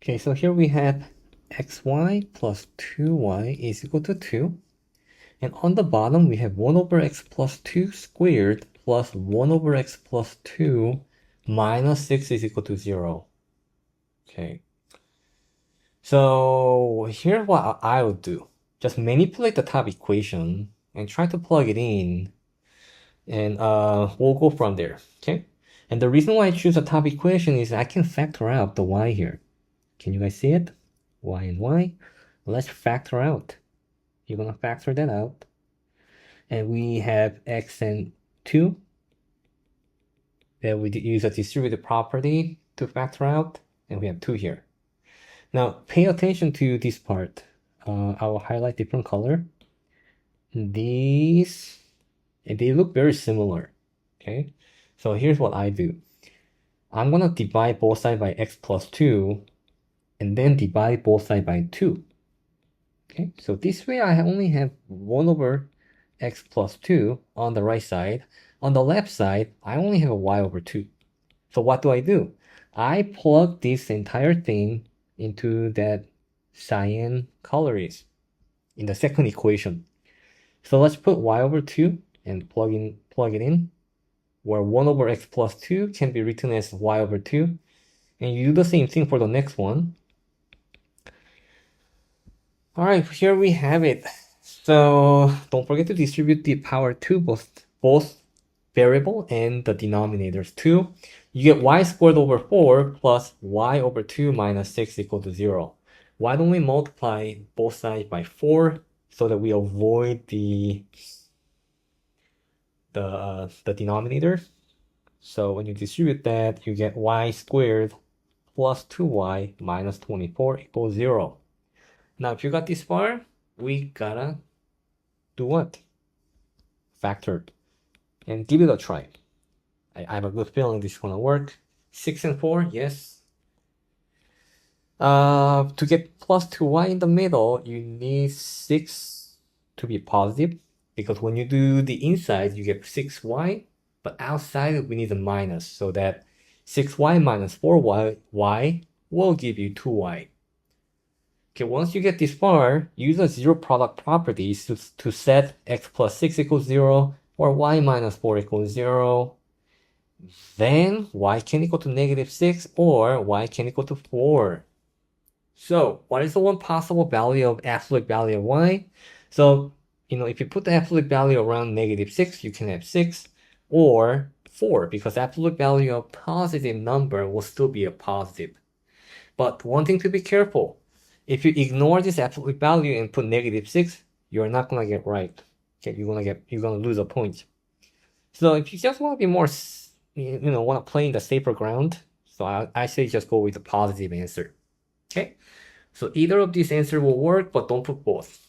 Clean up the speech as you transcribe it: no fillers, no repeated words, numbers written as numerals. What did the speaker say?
Okay, so here we have xy plus 2y is equal to 2. And on the bottom, we have 1 over x plus 2 squared plus 1 over x plus 2 minus 6 is equal to 0. Okay. So here's what I would do. Just manipulate the top equation and try to plug it in. And we'll go from there. Okay. And the reason why I choose the top equation is I can factor out the y here. Can you guys see it? Y and y. Let's factor out. You're gonna factor that out. And we have x and 2 that we use a distributive property to factor out. And we have 2 here. Now, pay attention to this part. I will highlight different color. These, they look very similar. Okay. So here's what I do. I'm gonna divide both sides by x plus 2 and then divide both sides by 2. Okay, so this way I only have 1 over x plus 2 on the right side. On the left side, I only have a y over 2. So what do? I plug this entire thing into that cyan color is in the second equation. So let's put y over 2 and plug it in, where 1 over x plus 2 can be written as y over 2. And you do the same thing for the next one. Alright, here we have it. So don't forget to distribute the power to both variable and the denominators too. You get y squared over 4 plus y over 2 minus 6 equal to 0. Why don't we multiply both sides by 4 so that we avoid the denominator? So when you distribute that, you get y squared plus 2y minus 24 equals 0. Now, if you got this far, we gotta do what? Factor. And give it a try. I have a good feeling this is gonna work. 6 and 4, yes. To get plus 2y in the middle, you need 6 to be positive. Because when you do the inside, you get 6y. But outside, we need a minus. So that 6y minus 4y will give you 2y. Okay, once you get this far, use the zero product properties to set x plus 6 equals 0 or y minus 4 equals 0. Then y can equal to negative 6 or y can equal to 4. So what is the one possible value of absolute value of y? So, if you put the absolute value around negative 6, you can have 6 or 4 because absolute value of positive number will still be a positive. But one thing to be careful. If you ignore this absolute value and put negative 6, you're not gonna get right. Okay, you're gonna lose a point. So if you just want to be more, want to play in the safer ground, so I say just go with the positive answer. Okay, so either of these answers will work, but don't put both.